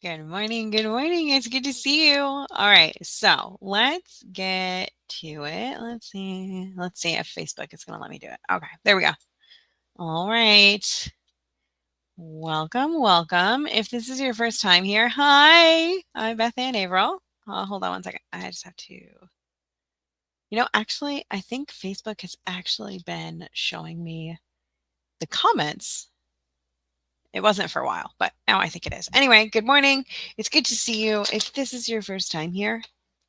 Good morning. Good morning. It's good to see you. All right. So let's get to it. Let's see. Let's see if Facebook is going to let me do it. Okay. There we go. All right. Welcome. Welcome. If this is your first time here, hi. I'm Beth Ann Averill. Hold on one second. I just have to. Actually, I think Facebook has actually been showing me the comments. It wasn't for a while, but now I think it is. Anyway, good morning. It's good to see you. If this is your first time here,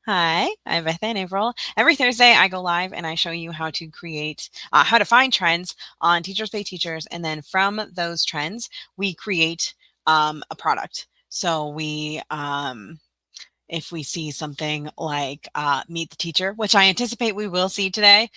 hi, I'm Beth Ann Averill. Every Thursday, I go live and I show you how to find trends on Teachers Pay Teachers. And then from those trends, we create a product. So if we see something like Meet the Teacher, which I anticipate we will see today,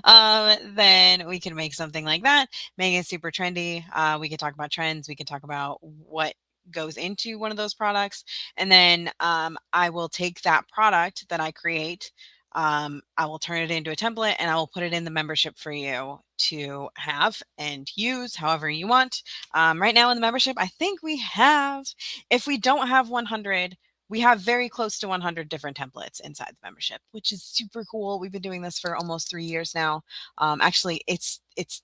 then we can make something like that, make it super trendy. We can talk about trends. We can talk about what goes into one of those products. And then I will take that product that I create. I will turn it into a template and I will put it in the membership for you to have and use however you want. Right now in the membership, I think if we don't have 100, we have very close to 100 different templates inside the membership, which is super cool. We've been doing this for almost 3 years now. Actually,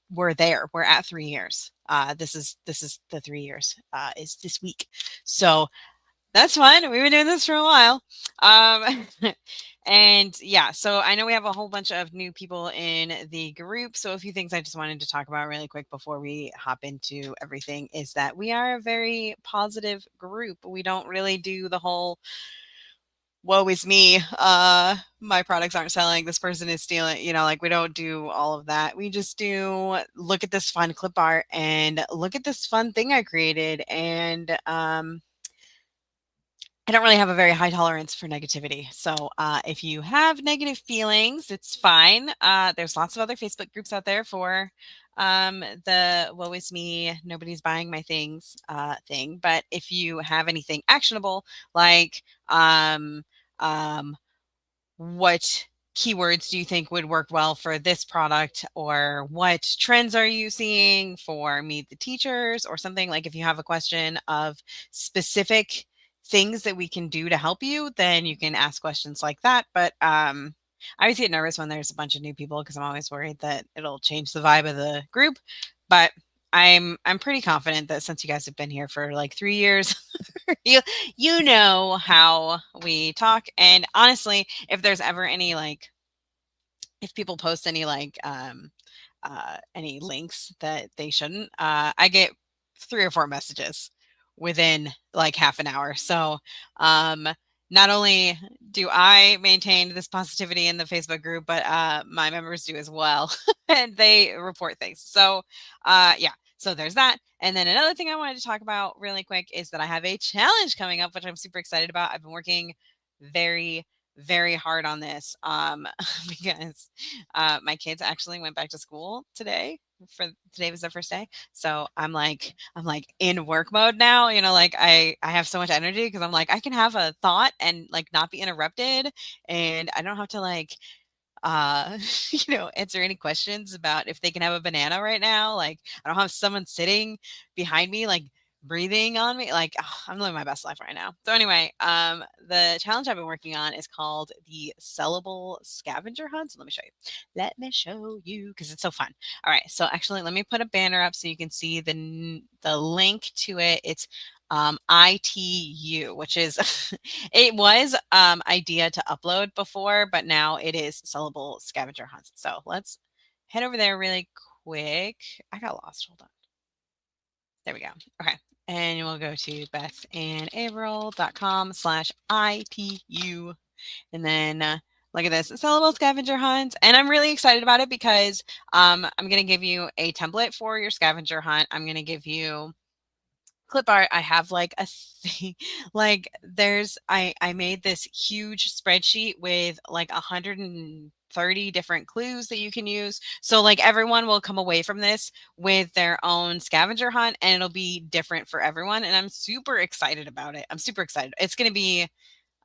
we're there. We're at 3 years. This is the 3 years. Is this week, so that's fun. We've been doing this for a while. Um, and yeah, so I know we have a whole bunch of new people in the group. So a few things I just wanted to talk about really quick before we hop into everything is that we are a very positive group. We don't really do the whole woe is me, my products aren't selling, this person is stealing, like we don't do all of that. We just do look at this fun clip art and look at this fun thing I created. And I don't really have a very high tolerance for negativity. So if you have negative feelings, it's fine. There's lots of other Facebook groups out there for the woe is me, nobody's buying my things thing. But if you have anything actionable, like um, what keywords do you think would work well for this product, or what trends are you seeing for Meet the Teachers, or something, like if you have a question of specific things that we can do to help you, then you can ask questions like that. But I always get nervous when there's a bunch of new people because I'm always worried that it'll change the vibe of the group. But I'm pretty confident that since you guys have been here for like 3 years, you know how we talk. And honestly, if there's ever if people post any links that they shouldn't, I get 3 or 4 messages within like half an hour. So um, not only do I maintain this positivity in the Facebook group, but my members do as well, and they report things. So yeah. So there's that. And then another thing I wanted to talk about really quick is that I have a challenge coming up, which I'm super excited about. I've been working very, very hard on this because my kids actually went back to school today. For today was their first day, so I'm like in work mode now. Like I have so much energy because I'm like I can have a thought and like not be interrupted, and I don't have to uh answer any questions about if they can have a banana right now. Like I don't have someone sitting behind me like breathing on me. Like I'm living my best life right now. So anyway, the challenge I've been working on is called the sellable scavenger hunt. So let me show you because it's so fun. All right, so actually let me put a banner up so you can see the link to it. It's ITU, which is it was idea to upload before, but now it is sellable scavenger hunts. So let's head over there really quick. I got lost. Hold on. There we go. Okay. And we'll go to bethannaveril.com/ITU. And then look at this, sellable scavenger hunt. And I'm really excited about it because I'm going to give you a template for your scavenger hunt. I'm going to give you clip art. I have like a thing, like I made this huge spreadsheet with like 130 different clues that you can use. So like everyone will come away from this with their own scavenger hunt and it'll be different for everyone. And I'm super excited about it. I'm super excited. It's going to be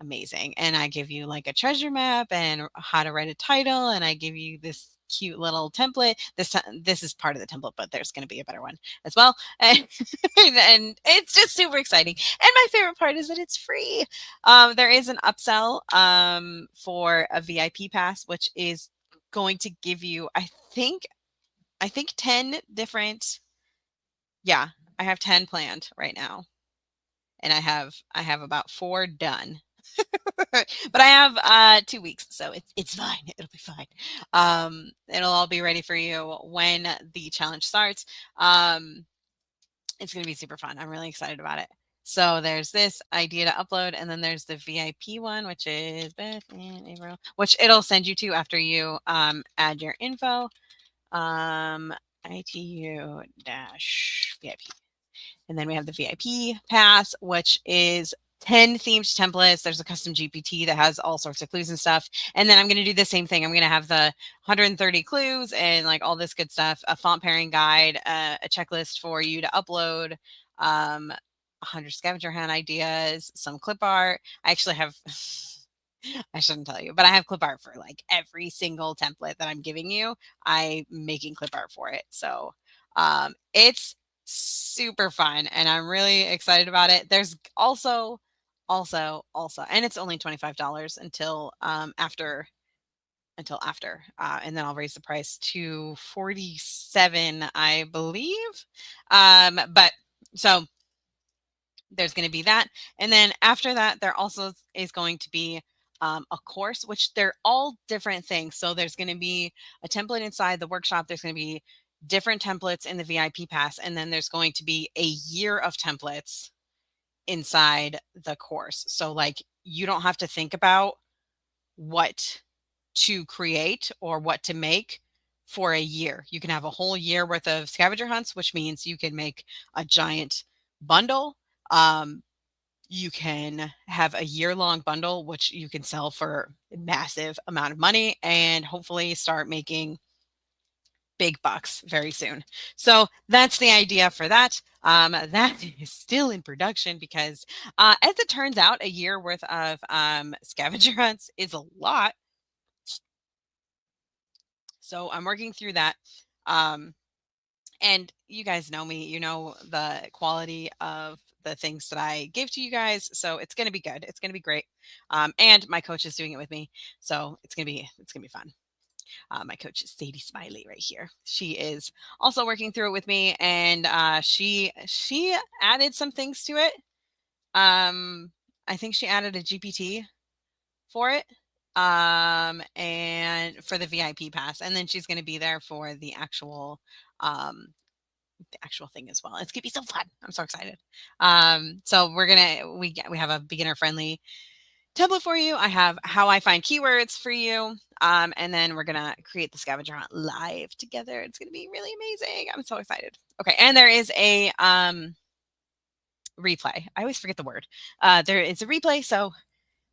amazing. And I give you like a treasure map and how to write a title. And I give you this cute little template. This is part of the template, but there's going to be a better one as well. And it's just super exciting. And my favorite part is that it's free. There is an upsell for a VIP pass, which is going to give you, I think 10 different. Yeah, I have 10 planned right now, and I have about 4 done. But I have 2 weeks, so it's fine. It'll be fine. It'll all be ready for you when the challenge starts. It's gonna be super fun. I'm really excited about it. So there's this idea to upload, and then there's the VIP one, which is Beth and April, which it'll send you to after you add your info. ITU dash VIP. And then we have the VIP pass, which is 10 themed templates. There's a custom GPT that has all sorts of clues and stuff. And then I'm going to do the same thing. I'm going to have the 130 clues and like all this good stuff, a font pairing guide, a checklist for you to upload, 100 scavenger hunt ideas, some clip art. I actually have I shouldn't tell you, but I have clip art for like every single template that I'm giving you. I'm making clip art for it. So it's super fun and I'm really excited about it. There's also, and it's only $25 until after, and then I'll raise the price to 47, I believe. But so there's going to be that. And then after that, there also is going to be a course, which they're all different things. So there's going to be a template inside the workshop. There's going to be different templates in the VIP pass. And then there's going to be a year of templates inside the course. So like you don't have to think about what to create or what to make for a year. You can have a whole year worth of scavenger hunts, which means you can make a giant bundle. You can have a year-long bundle, which you can sell for a massive amount of money and hopefully start making big bucks very soon. So that's the idea for that. That is still in production because, as it turns out, a year worth of scavenger hunts is a lot. So I'm working through that. Um, and you guys know me, you know the quality of the things that I give to you guys. So it's going to be good. It's going to be great. And my coach is doing it with me. So it's going to be fun. My coach is Sadie Smiley right here. She is also working through it with me, and she added some things to it. I think she added a GPT for it, and for the VIP pass, and then she's going to be there for um, the actual thing as well. It's gonna be so fun. I'm so excited. So we have a beginner friendly template for you. I have how I find keywords for you. And then we're gonna create the scavenger hunt live together. It's gonna be really amazing. I'm so excited. Okay, and there is a replay. I always forget the word. There is a replay, so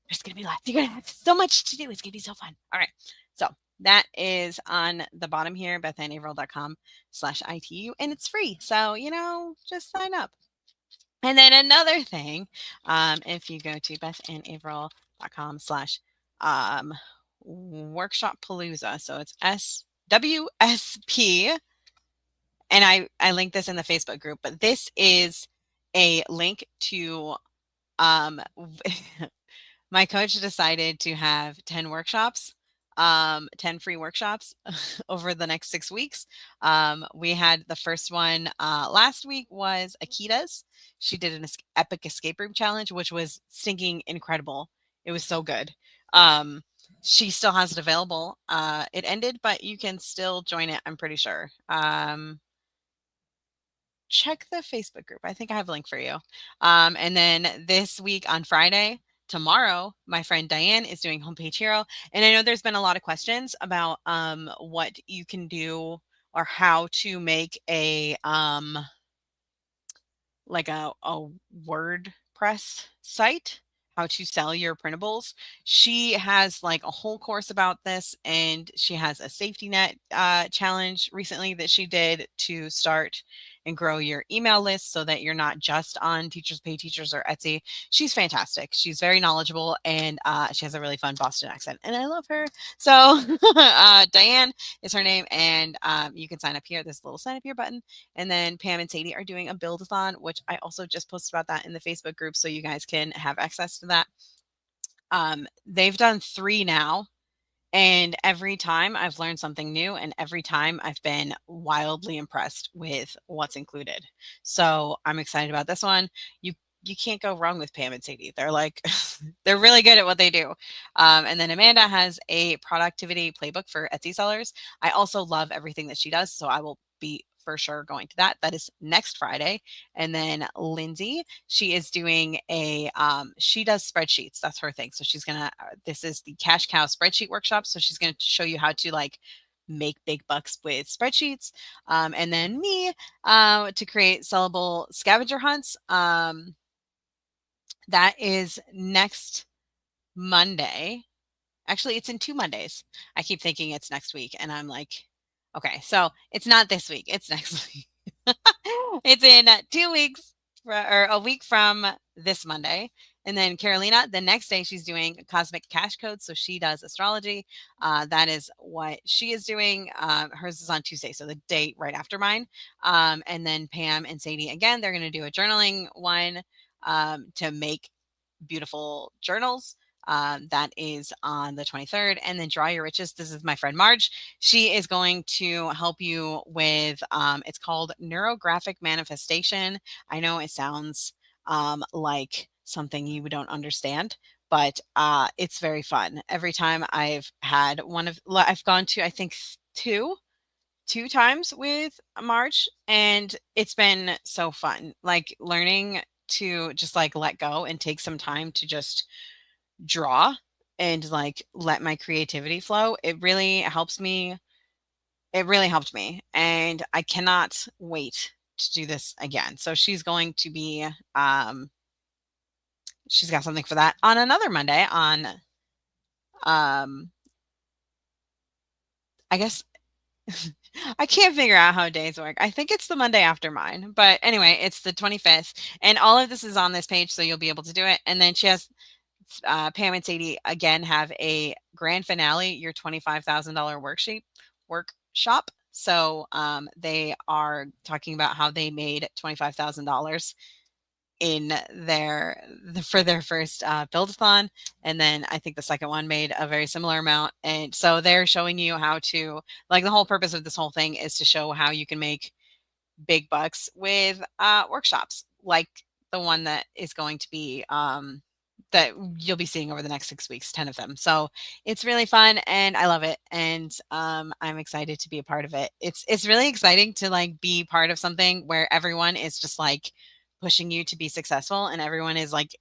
there's gonna be lots. You're gonna have so much to do. It's gonna be so fun. All right. So that is on the bottom here, bethanaverill.com/ITU, and it's free. So, just sign up. And then another thing, if you go to bethanaverill.com/workshop palooza, so it's SWSP, and I linked this in the Facebook group, but this is a link to um my coach decided to have 10 workshops, 10 free workshops over the next 6 weeks. We had the first one last week was Akita's. She did an epic escape room challenge, which was stinking incredible. It was so good. She still has it available. It ended, but you can still join it, I'm pretty sure. Check the Facebook group. I think I have a link for you. And then this week on Friday, tomorrow, my friend Diane is doing Homepage Hero. And I know there's been a lot of questions about what you can do or how to make like a WordPress site, how to sell your printables. She has like a whole course about this, and she has a safety net challenge recently that she did to start and grow your email list so that you're not just on Teachers Pay Teachers or Etsy. She's fantastic. She's very knowledgeable, and she has a really fun Boston accent, and I love her. So Diane is her name, and you can sign up here. There's a little sign up here button, and then Pam and Sadie are doing a build-a-thon, which I also just posted about that in the Facebook group, so you guys can have access to that. They've done 3 now, and every time I've learned something new, and every time I've been wildly impressed with what's included. So I'm excited about this one. You can't go wrong with Pam and Sadie. They're like they're really good at what they do. And then Amanda has a productivity playbook for Etsy sellers. I also love everything that she does, so I will be for sure going to that. That is next Friday. And then Lindsay, she is doing she does spreadsheets. That's her thing. So she's gonna this is the cash cow spreadsheet workshop. So she's gonna show you how to like make big bucks with spreadsheets. And then me to create sellable scavenger hunts. That is next Monday. Actually, it's in 2 Mondays. I keep thinking it's next week, and I'm like, okay, so it's not this week, it's next week. It's in 2 weeks or a week from this Monday. And then Carolina, the next day, she's doing cosmic cash codes. So she does astrology. That is what she is doing. Hers is on Tuesday, so the day right after mine. And then Pam and Sadie, again, they're going to do a journaling one to make beautiful journals. That is on the 23rd. And then Draw Your Riches. This is my friend Marge. She is going to help you with, it's called neurographic manifestation. I know it sounds like something you don't understand, but it's very fun. Every time I've gone to, I think, two times with March, and it's been so fun. Like learning to just like let go and take some time to just draw and like let my creativity flow. It really helps me. It really helped me, and I cannot wait to do this again. So she's got something for that on another Monday on I guess I can't figure out how days work. I think it's the Monday after mine. But anyway, it's the 25th. And all of this is on this page, so you'll be able to do it. And then she has Pam and Sadie again have a grand finale, your $25,000 workshop. So they are talking about how they made $25,000 in for their first build-a-thon, and then I think the second one made a very similar amount. And so they're showing you how to, like, the whole purpose of this whole thing is to show how you can make big bucks with workshops like the one that is going to be that you'll be seeing over the next 6 weeks, 10 of them. So it's really fun and I love it. And I'm excited to be a part of it. It's really exciting to like be part of something where everyone is just like pushing you to be successful, and everyone is like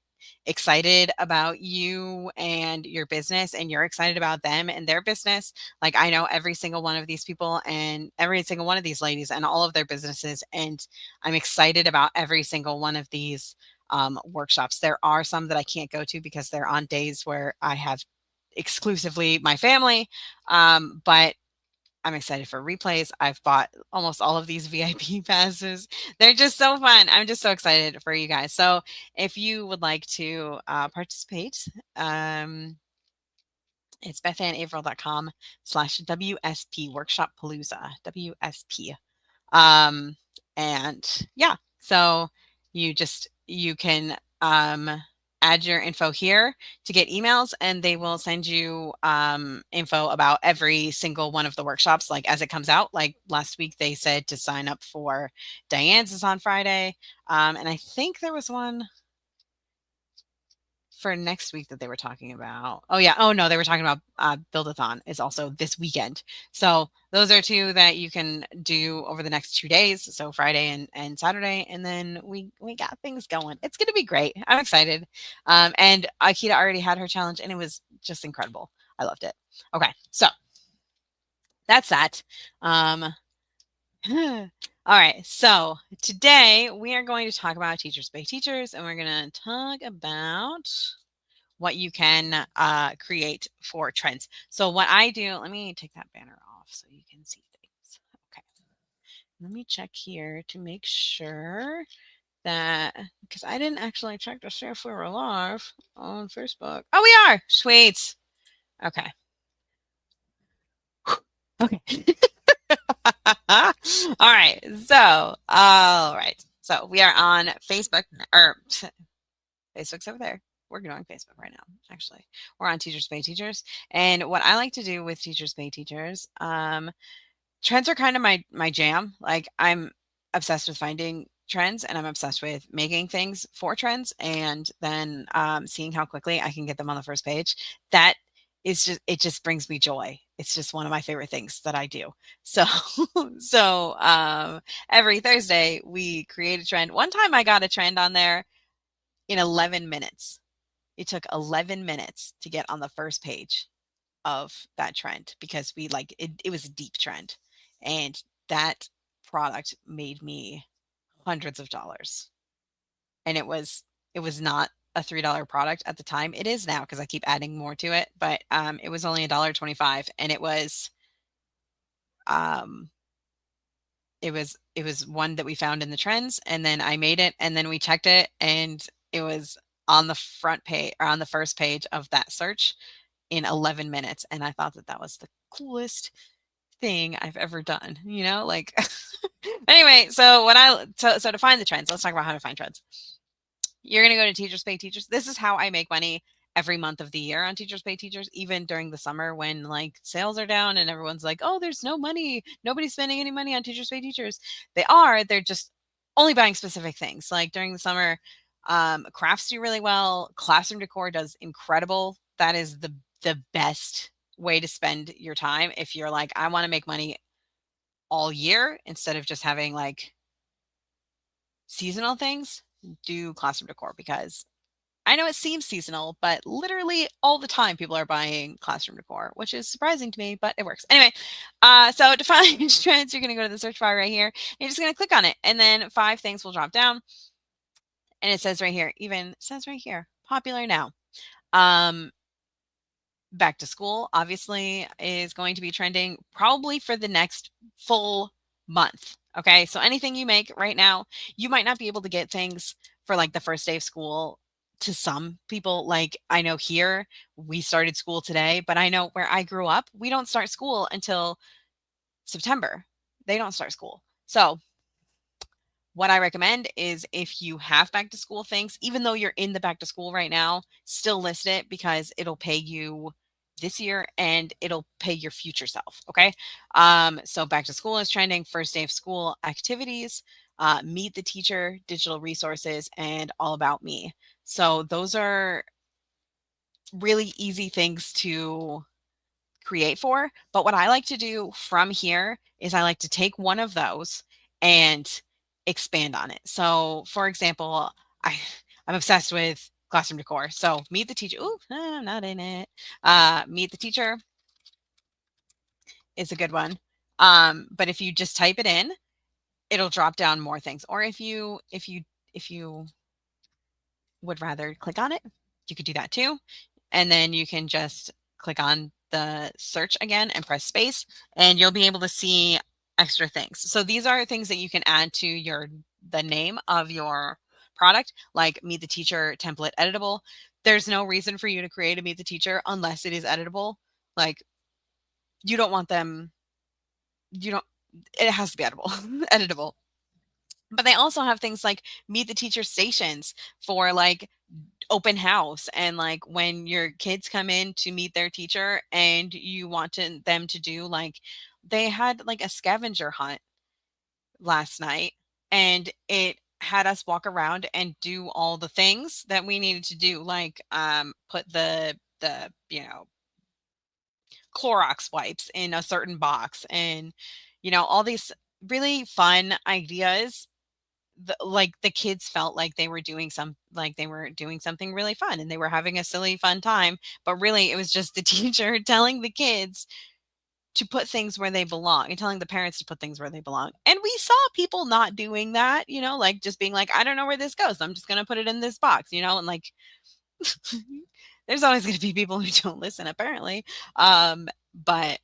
excited about you and your business, and you're excited about them and their business. Like I know every single one of these people and every single one of these ladies and all of their businesses, and I'm excited about every single one of these workshops. There are some that I can't go to because they're on days where I have exclusively my family, but I'm excited for replays. I've bought almost all of these VIP passes. They're just so fun. I'm just so excited for you guys. So if you would like to participate, it's bethannavril.com/WSP Workshop Palooza, WSP. Um, and yeah, so you can add your info here to get emails, and they will send you info about every single one of the workshops like as it comes out. Like last week they said to sign up for Diane's is on Friday, and I think there was one for next week that they were talking about. Oh yeah. Oh no, they were talking about Build-a-thon is also this weekend. So those are two that you can do over the next 2 days. So Friday and Saturday. And then we got things going. It's gonna be great. I'm excited. And Akita already had her challenge and it was just incredible. I loved it. Okay, so that's that. All right, so today we are going to talk about Teachers Pay Teachers, and we're going to talk about what you can create for trends. So what I do, let me take that banner off so you can see things. Okay. let me check here to make sure that because I didn't actually check to see if we were live on Facebook. Oh, we are. Sweet. Okay. Okay. All right. So we are on Facebook, or Facebook's over there. We're going on Facebook right now, actually. We're on Teachers Pay Teachers. And what I like to do with Teachers Pay Teachers, trends are kind of my jam. Like I'm obsessed with finding trends and I'm obsessed with making things for trends and then seeing how quickly I can get them on the first page. That is just it just brings me joy. It's just one of my favorite things that I do. So so every Thursday we create a trend. One time I got a trend on there in 11 minutes. It took 11 minutes to get on the first page of that trend because it was a deep trend and that product made me hundreds of dollars and it was not a $3 product at the time. It is now because I keep adding more to it, but it was only $1.25 and um it was one that we found in the trends and then I made it and then we checked it and it was on the front page or on the first page of that search in 11 minutes and I thought that that was the coolest thing I've ever done, like anyway, so to find the trends, let's talk about how to find trends. You're going to go to Teachers Pay Teachers. This is how I make money every month of the year on Teachers Pay Teachers, even during the summer when like sales are down and everyone's like, oh, there's no money. Nobody's spending any money on Teachers Pay Teachers. They're just only buying specific things. Like during the summer, crafts do really well. Classroom decor does incredible. That is the best way to spend your time if you're like, I want to make money all year instead of just having like seasonal things. Do classroom decor because I know it seems seasonal, but literally all the time people are buying classroom decor, which is surprising to me, but it works. Anyway, so to find trends, you're going to go to the search bar right here. You're just going to click on it, and then 5 things will drop down. And it says right here, popular now. Back to school, obviously, is going to be trending probably for the next full month. Okay, so anything you make right now, you might not be able to get things for like the first day of school to some people. Like I know here, we started school today, but I know where I grew up, we don't start school until September. They don't start school. So what I recommend is if you have back to school things, even though you're in the back to school right now, still list it because it'll pay you this year and it'll pay your future self. Okay. So back to school is trending, first day of school activities, meet the teacher, digital resources, and all about me. So those are really easy things to create for. But what I like to do from here is I like to take one of those and expand on it. So, for example, I'm obsessed with classroom decor. So, meet the teacher. Ooh, I'm not in it. Meet the teacher is a good one. But if you just type it in, it'll drop down more things. Or if you would rather click on it, you could do that too. And then you can just click on the search again and press space, and you'll be able to see extra things. So these are things that you can add to the name of your product, like Meet the Teacher template editable. There's no reason for you to create a Meet the Teacher unless it is editable. Like you don't want them, you don't, it has to be editable, editable. But they also have things like Meet the Teacher stations for like open house and like when your kids come in to meet their teacher and you want them to do like they had like a scavenger hunt last night and it had us walk around and do all the things that we needed to do like put the Clorox wipes in a certain box and all these really fun ideas. The kids felt like they were doing something really fun and they were having a silly fun time, but really it was just the teacher telling the kids to put things where they belong and telling the parents to put things where they belong. And we saw people not doing that, like just being like, I don't know where this goes, I'm just going to put it in this box, and like there's always going to be people who don't listen apparently. But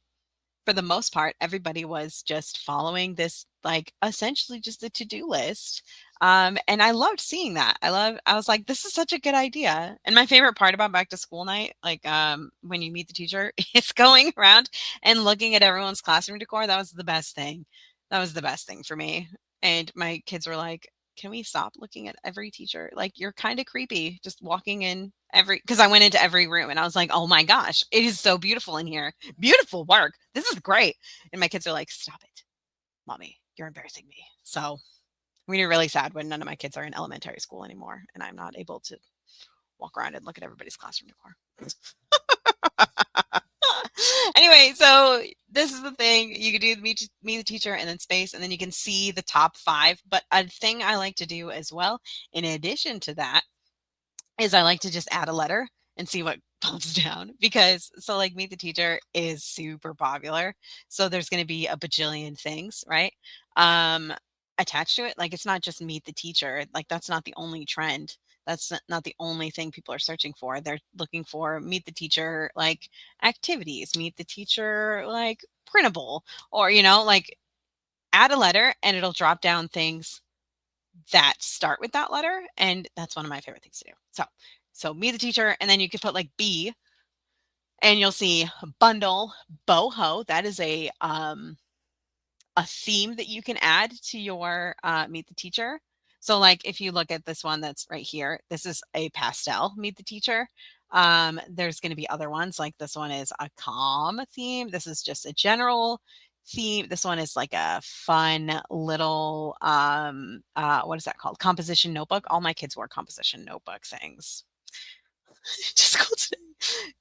for the most part, everybody was just following this, like, essentially just a to-do list. And I loved seeing that. I was like, this is such a good idea. And my favorite part about back to school night, like, when you meet the teacher, is going around and looking at everyone's classroom decor. That was the best thing. That was the best thing for me. And my kids were like, can we stop looking at every teacher? Like, you're kind of creepy just walking in because I went into every room and I was like, oh my gosh, it is so beautiful in here. Beautiful work. This is great. And my kids are like, stop it, mommy, you're embarrassing me. So we're really sad when none of my kids are in elementary school anymore and I'm not able to walk around and look at everybody's classroom decor. Anyway, so this is the thing. You can do me the teacher and then space, and then you can see the top 5. But a thing I like to do as well, in addition to that, is I like to just add a letter and see what pops down because so like meet the teacher is super popular. So there's going to be a bajillion things, right? Um attached to it. Like it's not just meet the teacher. Like that's not the only trend. That's not the only thing people are searching for. They're looking for meet the teacher like activities, meet the teacher like printable or like add a letter and it'll drop down things that start with that letter, and that's one of my favorite things to do. So me the teacher, and then you could put like B, and you'll see bundle, boho. That is a theme that you can add to your meet the teacher. So like if you look at this one that's right here, this is a pastel meet the teacher. There's going to be other ones like this one is a calm theme. This is just a general theme. This one is like a fun little what is that called? Composition notebook. All my kids wore composition notebook things. Just cool today.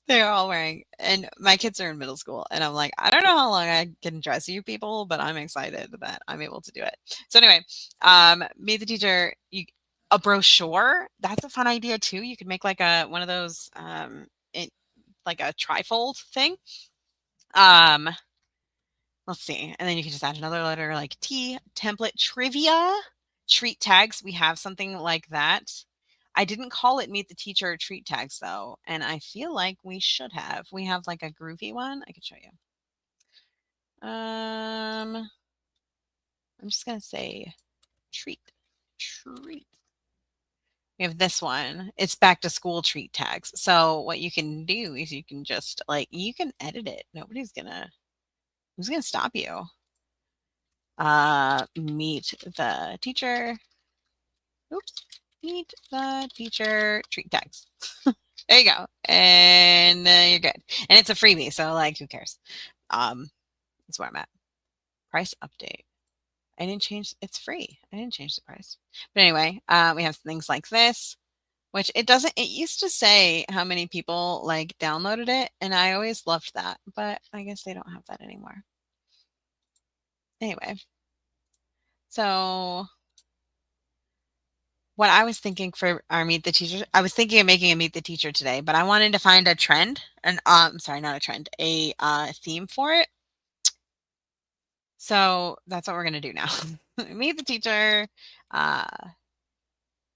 They're all wearing, and my kids are in middle school, and I'm like, I don't know how long I can dress you people, but I'm excited that I'm able to do it. So anyway, meet the teacher. A brochure. That's a fun idea too. You could make like a one of those, it like a trifold thing. Um, let's see, and then you can just add another letter like T. Template trivia, treat tags. We have something like that. I didn't call it meet the teacher treat tags though, and I feel like we should have. We have like a groovy one. I could show you. I'm just gonna say treat. Treat. We have this one. It's back to school treat tags. So what you can do is you can just like you can edit it. Who's gonna stop you? Meet the teacher. Oops. Meet the teacher treat tags. There you go. And you're good. And it's a freebie, so like who cares? That's where I'm at. Price update. I didn't change it's free. I didn't change the price. But anyway, we have things like this, which it used to say how many people like downloaded it, and I always loved that, but I guess they don't have that anymore. Anyway, so what I was thinking for our meet the teacher, I was thinking of making a meet the teacher today, but I wanted to find a trend, and sorry, not a trend, a theme for it. So that's what we're gonna do now. Meet the teacher, uh,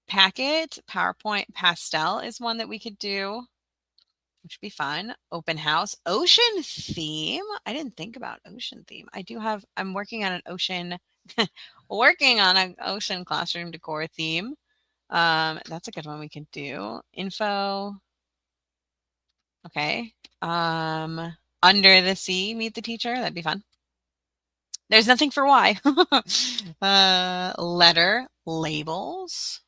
packet, PowerPoint, pastel is one that we could do, which would be fun. Open house, ocean theme. I didn't think about ocean theme. I'm working on an ocean, working on an ocean classroom decor theme. That's a good one we could do. Info. Okay. Under the sea, meet the teacher. That'd be fun. There's nothing for why. Letter, labels.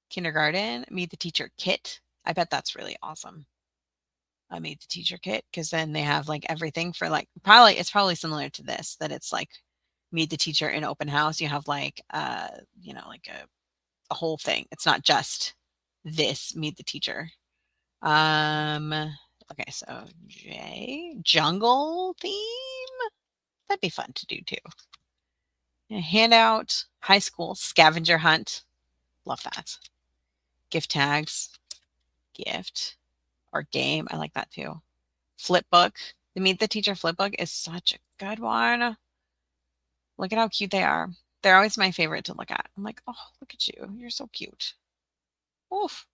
Kindergarten, meet the teacher kit. I bet that's really awesome. I meet the teacher kit because then they have like everything for like it's probably similar to this that it's like meet the teacher in open house. You have like like a whole thing. It's not just this meet the teacher. Okay, so J jungle theme. That'd be fun to do too. Yeah, handout, high school scavenger hunt. Love that. Gift tags, gift or game. I like that too. Flip book. The meet the teacher flip book is such a good one. Look at how cute they are. They're always my favorite to look at. I'm like, oh, look at you. You're so cute. Oof.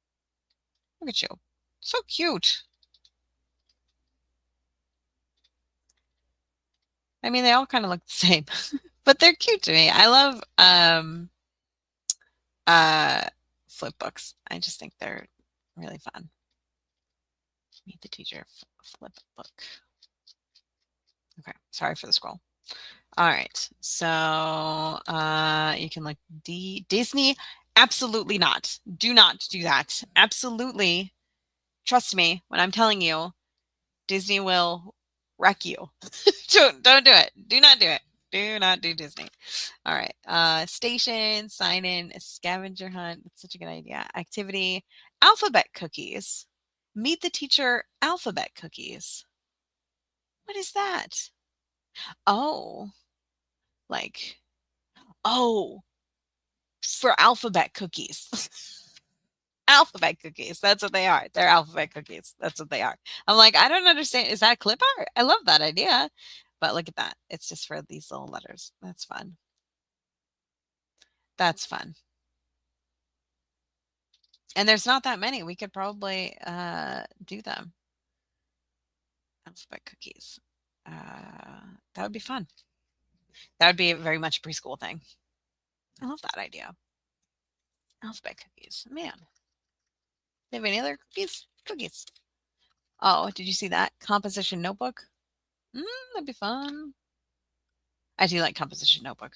Look at you. So cute. I mean, they all kind of look the same, but they're cute to me. I love uh, flip books. I just think they're really fun. Meet the teacher flip book. Okay, sorry for the scroll. All right, so you can look Disney. Absolutely not. Do not do that. Absolutely. Trust me when I'm telling you, Disney will wreck you. Don't do it. Do not do it. Do not do Disney. All right. Station, sign in, scavenger hunt. That's such a good idea. Activity, alphabet cookies. Meet the teacher alphabet cookies. What is that? Oh, like, oh, for alphabet cookies. Alphabet cookies. That's what they are. They're alphabet cookies. That's what they are. I'm like, I don't understand. Is that clip art? I love that idea. But look at that. It's just for these little letters. That's fun. That's fun. And there's not that many. We could probably do them. Alphabet cookies. That would be fun. That would be very much a preschool thing. I love that idea. Alphabet cookies. Man. They have any other cookies? Cookies. Oh, did you see that? Composition notebook? That'd be fun. I do like composition notebook.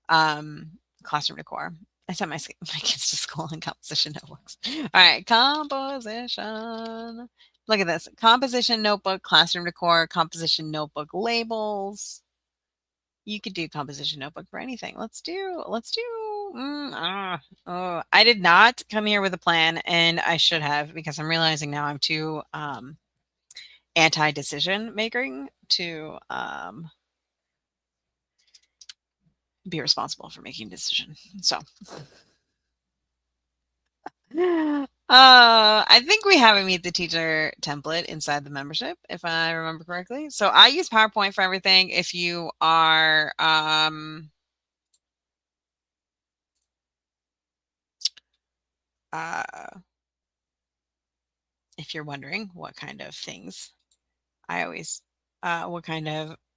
Classroom decor. I sent my kids to school in composition notebooks. All right, composition. Look at this. Composition notebook, classroom decor, composition notebook labels. You could do composition notebook for anything. Let's do. Oh, I did not come here with a plan, and I should have because I'm realizing now I'm too anti-decision making to be responsible for making a decision. So, I think we have a meet the teacher template inside the membership, if I remember correctly. So I use PowerPoint for everything. If you are, if you're wondering what kind of things I always,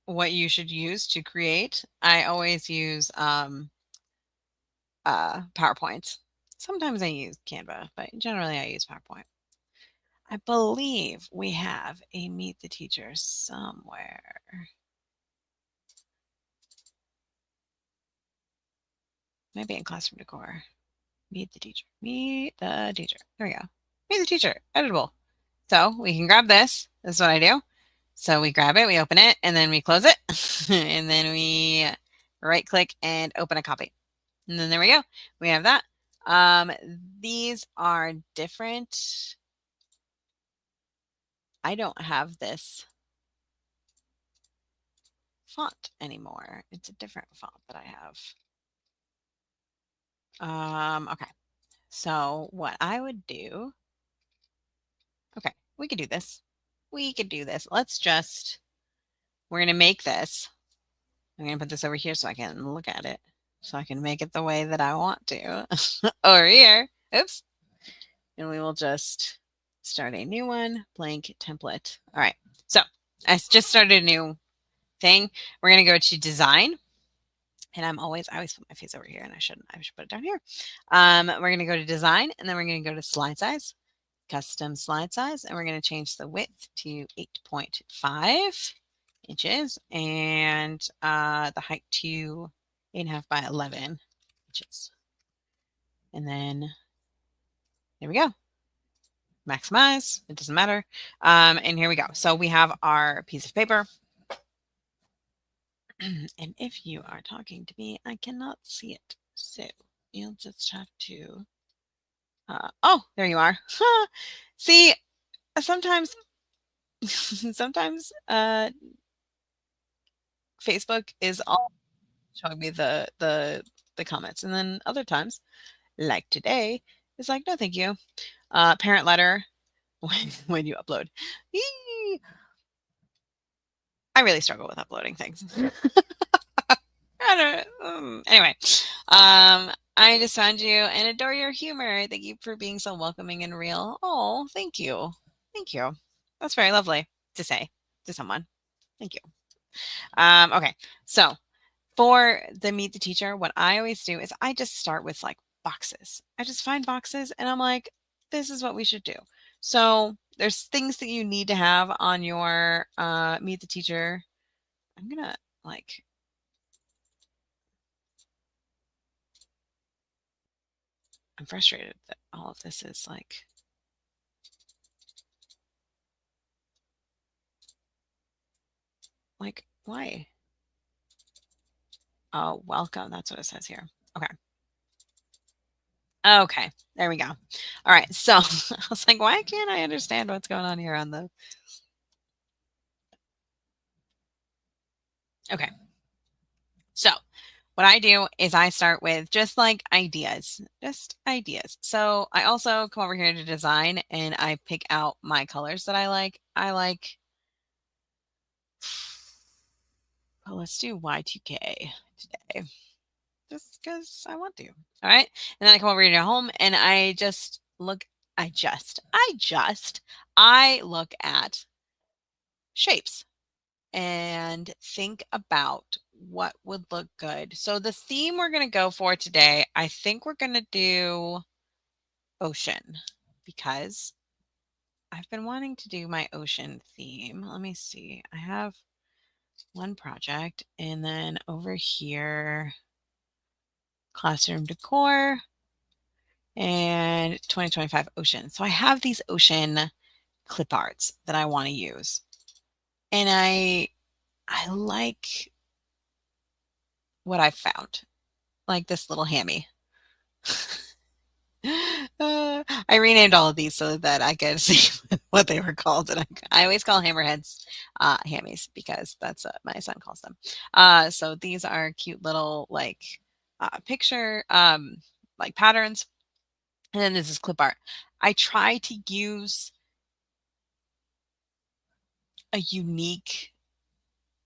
what you should use to create, I always use PowerPoint. Sometimes I use Canva, but generally I use PowerPoint. I believe we have a meet the teacher somewhere. Maybe in classroom decor. Meet the teacher. Meet the teacher. There we go. Meet the teacher. Editable. So we can grab this. This is what I do. So we grab it, we open it, and then we close it. And then we right click and open a copy. And then there we go. We have that. These are different. I don't have this font anymore. It's a different font that I have. Okay. So what I would do, okay, we could do this. We could do this. We're going to make this. I'm going to put this over here so I can look at it. So I can make it the way that I want to. Over here. Oops. And we will just start a new one, blank template. All right. So I just started a new thing. We're going to go to design. And I always put my face over here and I should put it down here. We're going to go to design and then we're going to go to slide size, custom slide size, and we're going to change the width to 8.5 inches and the height to 8.5 by 11 inches. And then there we go. Maximize. It doesn't matter. And here we go. So we have our piece of paper. And if you are talking to me, I cannot see it. So you'll just have to. Oh, there you are. See, sometimes Facebook is all showing me the comments, and then other times, like today, it's like no, thank you. Parent letter when you upload. Yee! I really struggle with uploading things. Anyway, I just found you and adore your humor. Thank you for being so welcoming and real. Oh, thank you. Thank you. That's very lovely to say to someone. Thank you. Okay, so for the meet the teacher, what I always do is I just start with like boxes. I just find boxes and I'm like, this is what we should do. So there's things that you need to have on your meet the teacher. I'm gonna like I'm frustrated that all of this is like why? Oh, welcome. That's what it says here. Okay. Okay. There we go. All right. So I was like, why can't I understand what's going on here on the okay. So what I do is I start with just like ideas, just ideas. So I also come over here to design and I pick out my colors that I like. Well, let's do Y2K today just because I want to. All right. And then I come over here to home and I just look, I look at shapes and think about what would look good. So the theme we're going to go for today, I think we're going to do ocean because I've been wanting to do my ocean theme. Let me see. I have one project and then over here classroom decor and 2025 ocean. So I have these ocean clip arts that I want to use. And I like what I found. Like this little hammy. I renamed all of these so that I could see what they were called, and I always call hammerheads hammies because that's what my son calls them. So these are cute little like picture like patterns, and then this is clip art. I try to use a unique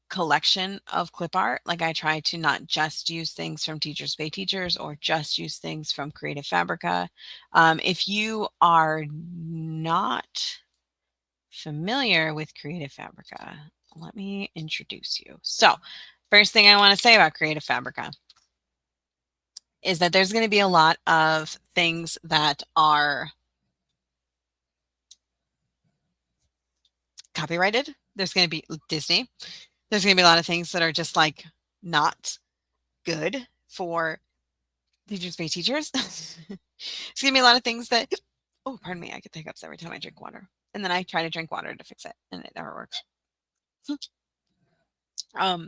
collection of clip art. Like I try to not just use things from Teachers Pay Teachers or just use things from Creative Fabrica. If you are not familiar with Creative Fabrica, let me introduce you. So first thing I want to say about Creative Fabrica is that there's going to be a lot of things that are copyrighted. There's going to be Disney. There's going to be a lot of things that are just like not good for Teachers Pay Teachers. It's gonna be a lot of things that oh, pardon me, I get hiccups every time I drink water. And then I try to drink water to fix it, and it never works.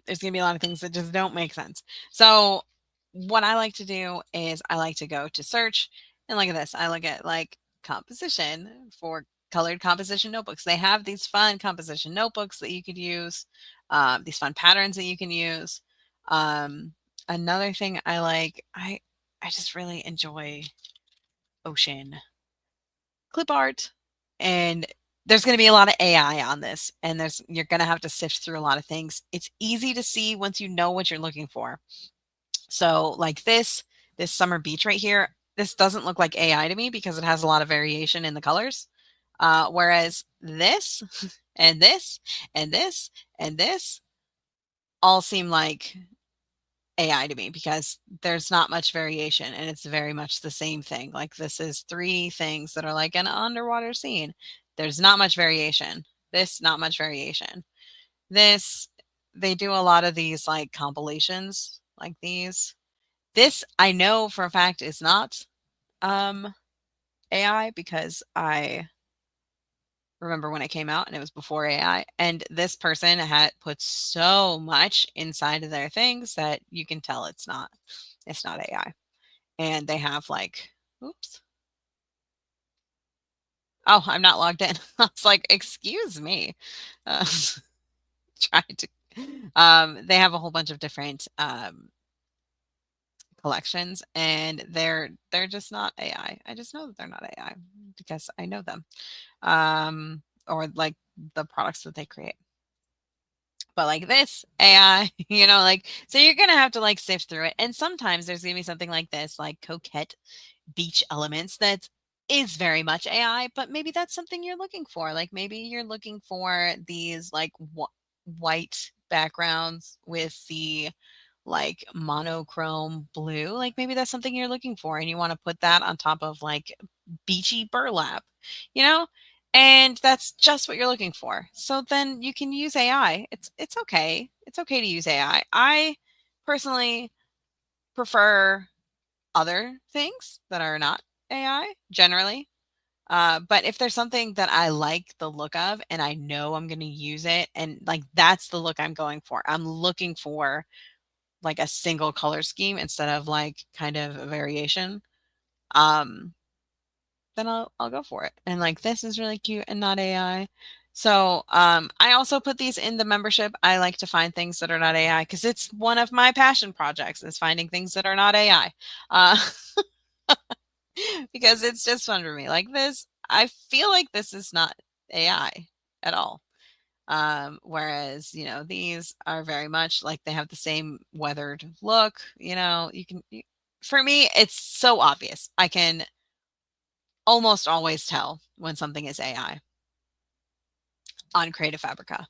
There's gonna be a lot of things that just don't make sense. So what I like to do is I like to go to search and look at this. I look at like composition for colored composition notebooks. They have these fun composition notebooks that you could use, these fun patterns that you can use. Um, Another thing I like, I just really enjoy ocean clip art, and there's going to be a lot of AI on this, and you're going to have to sift through a lot of things. It's easy to see once you know what you're looking for. So like this summer beach right here, this doesn't look like AI to me because it has a lot of variation in the colors. Whereas this and this and this and this all seem like AI to me because there's not much variation and it's very much the same thing. Like this is three things that are like an underwater scene. There's not much variation. This, not much variation. This, they do a lot of these like compilations like these. This I know for a fact is not AI because I remember when it came out and it was before AI. And this person had put so much inside of their things that you can tell it's not AI. And they have like, oops. Oh, I'm not logged in. I was like, excuse me. Trying to they have a whole bunch of different collections and they're just not AI. I just know that they're not AI because I know them. Or like the products that they create. But like this AI, like so you're gonna have to like sift through it. And sometimes there's gonna be something like this, like coquette beach elements that is very much AI, but maybe that's something you're looking for. Like maybe you're looking for these like white backgrounds with the like monochrome blue, like maybe that's something you're looking for and you want to put that on top of like beachy burlap, you know? And that's just what you're looking for. So then you can use AI. It's okay. It's okay to use AI. I personally prefer other things that are not AI generally. But if there's something that I like the look of and I know I'm going to use it, and like that's the look I'm going for, I'm looking for like a single color scheme instead of like kind of a variation, um, then I'll go for it. And like this is really cute and not AI. So I also put these in the membership. I like to find things that are not AI because it's one of my passion projects is finding things that are not AI. Uh, because it's just fun for me. Like this, I feel like this is not AI at all. Whereas, you know, these are very much like they have the same weathered look, you know, for me, it's so obvious. I can almost always tell when something is AI on Creative Fabrica.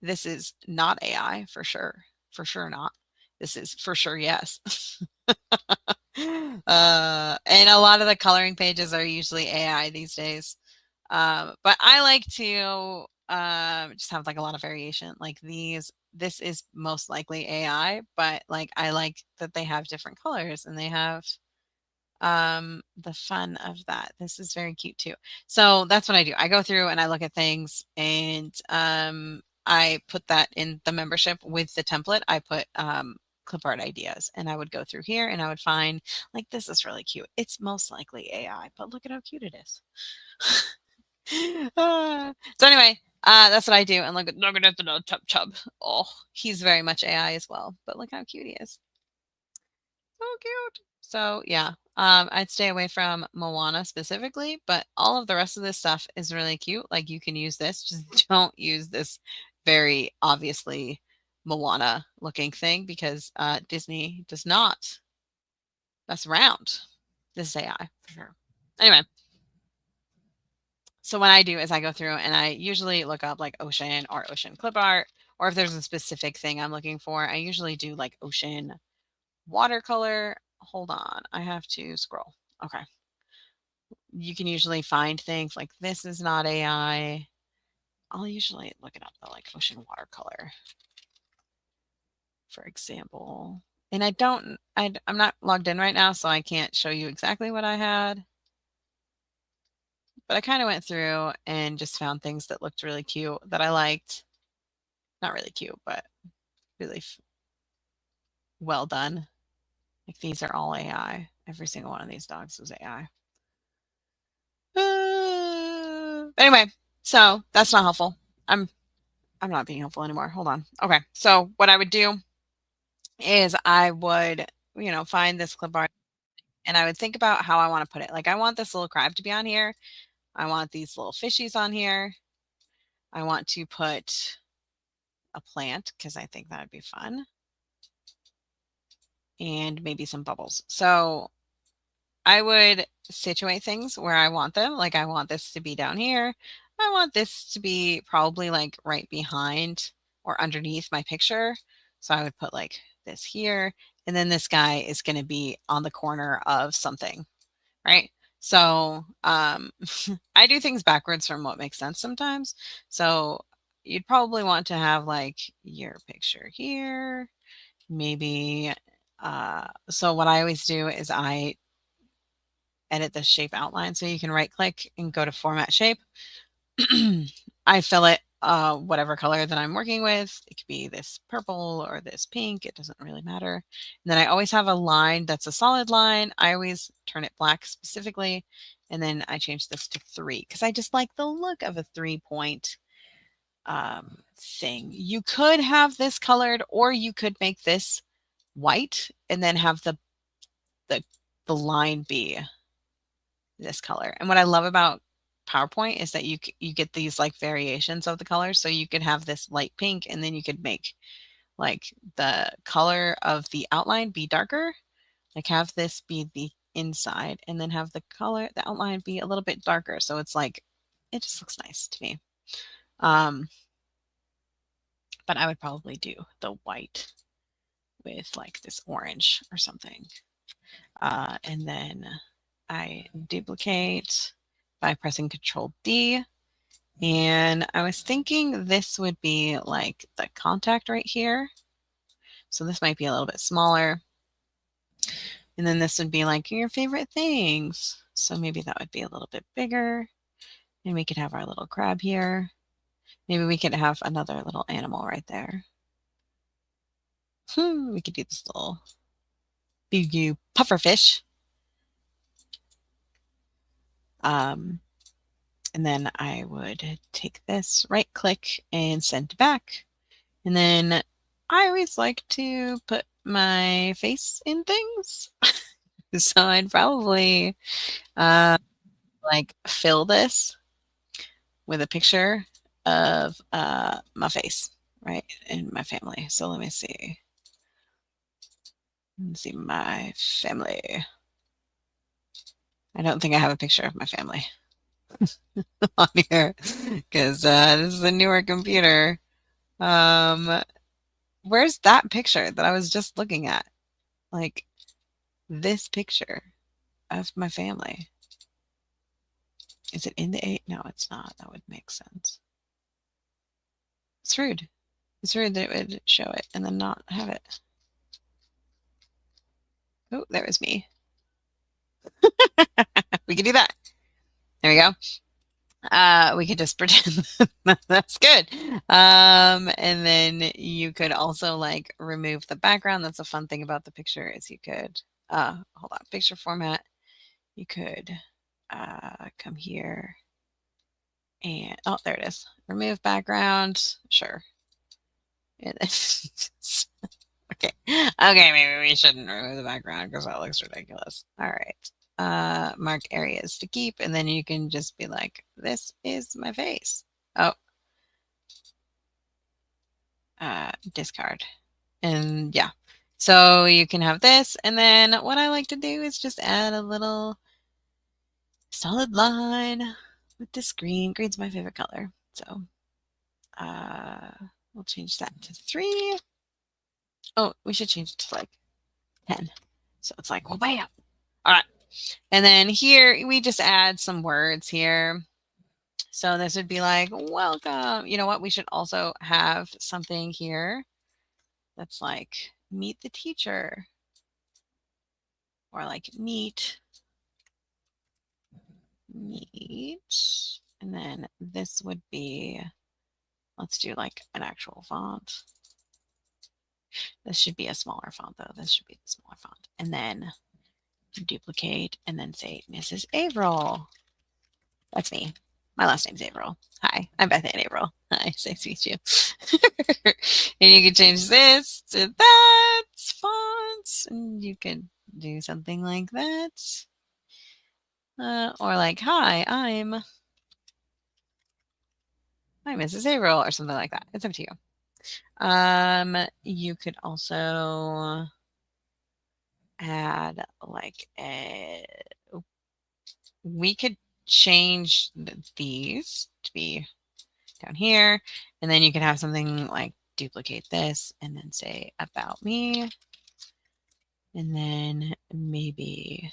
This is not AI for sure. For sure not. This is for sure yes. And a lot of the coloring pages are usually AI these days. But I like to just have like a lot of variation. Like these, this is most likely AI, but like I like that they have different colors and they have the fun of that. This is very cute too. So that's what I do. I go through and I look at things and I put that in the membership with the template. I put clip art ideas and I would go through here and I would find like this is really cute. It's most likely AI, but look at how cute it is. So anyway, that's what I do. And look at the chub chub. Oh, he's very much AI as well. But look how cute he is. So cute. So yeah, I'd stay away from Moana specifically, but all of the rest of this stuff is really cute. Like you can use this. Just don't use this very obviously Moana looking thing because Disney does not mess around. This is AI for sure. Anyway, so what I do is I go through and I usually look up like ocean or ocean clip art, or if there's a specific thing I'm looking for, I usually do like ocean watercolor. Hold on, I have to scroll. Okay. You can usually find things like this is not AI. I'll usually look it up though, like ocean watercolor, for example. And I'm not logged in right now, so I can't show you exactly what I had. But I kind of went through and just found things that looked really cute that I liked. Not really cute, but really well done. Like these are all AI. Every single one of these dogs is AI. But anyway, so that's not helpful. I'm not being helpful anymore. Hold on. Okay. So what I would do is I would, you know, find this clip art and I would think about how I want to put it. Like I want this little crab to be on here. I want these little fishies on here. I want to put a plant because I think that would be fun. And maybe some bubbles. So I would situate things where I want them. Like I want this to be down here. I want this to be probably like right behind or underneath my picture. So I would put like this here. And then this guy is going to be on the corner of something, right? So I do things backwards from what makes sense sometimes. So you'd probably want to have like your picture here, maybe. So what I always do is I edit the shape outline. So you can right click and go to format shape. I fill it whatever color that I'm working with. It could be this purple or this pink. It doesn't really matter. And then I always have a line that's a solid line. I always turn it black specifically. And then I change this to 3 because I just like the look of a 3-point thing. You could have this colored or you could make this white and then have the, the line be this color. And what I love about PowerPoint is that you get these like variations of the colors. So you could have this light pink and then you could make like the color of the outline be darker, like have this be the inside and then have the outline be a little bit darker. So it's like, it just looks nice to me. Um, but I would probably do the white with like this orange or something. And then I duplicate by pressing Control D. And I was thinking this would be like the contact right here. So this might be a little bit smaller. And then this would be like your favorite things. So maybe that would be a little bit bigger. And we could have our little crab here. Maybe we could have another little animal right there. We could do this little boo pufferfish. Um, and then I would take this, right click, and send back. And then I always like to put my face in things. So I'd probably like fill this with a picture of my face, right, and my family. So let me see. Let's see my family. I don't think I have a picture of my family on here because this is a newer computer. Um, where's that picture that I was just looking at? Like this picture of my family. Is it in the 8? No, it's not. That would make sense. It's rude. It's rude that it would show it and then not have it. Oh, there was me. We could do that. There we go. We could just pretend that's good. And then you could also like remove the background. That's a fun thing about the picture is you could, hold on, picture format. You could come here and, oh, there it is. Remove background. Sure. Okay. Okay, maybe we shouldn't remove the background because that looks ridiculous. All right. Mark areas to keep, and then you can just be like, this is my face. Oh, discard. And yeah. So you can have this, and then what I like to do is just add a little solid line with this green. Green's my favorite color. So we'll change that to 3. Oh, we should change it to like 10. So it's like, well, bam. All right. And then here we just add some words here. So this would be like, welcome. You know what? We should also have something here that's like, meet the teacher. Or like, meet. And then this would be, let's do like an actual font. This should be a smaller font though. This should be the smaller font. And then duplicate and then say Mrs. Averill. That's me. My last name's Averill. Hi, I'm Beth Ann Averill. Hi, nice to meet you. And you can change this to that font. And you could do something like that. Or like, hi, I'm Mrs. Averill or something like that. It's up to you. You could also add like we could change these to be down here, and then you could have something like duplicate this and then say about me, and then maybe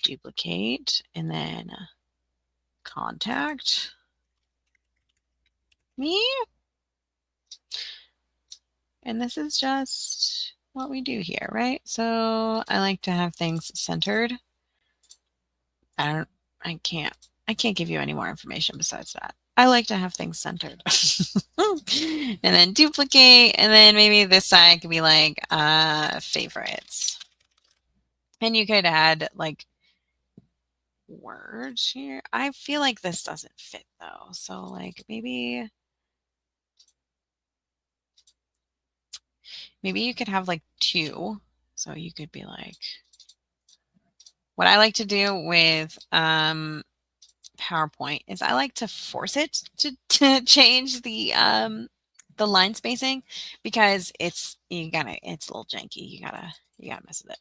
duplicate and then contact me. And this is just what we do here, right? So I like to have things centered. I can't give you any more information besides that. I like to have things centered. And then duplicate, and then maybe this side could be like favorites. And you could add like words here. I feel like this doesn't fit though. So like maybe you could have like 2. So you could be like, what I like to do with PowerPoint is I like to force it to change the line spacing because it's a little janky. You gotta mess with it.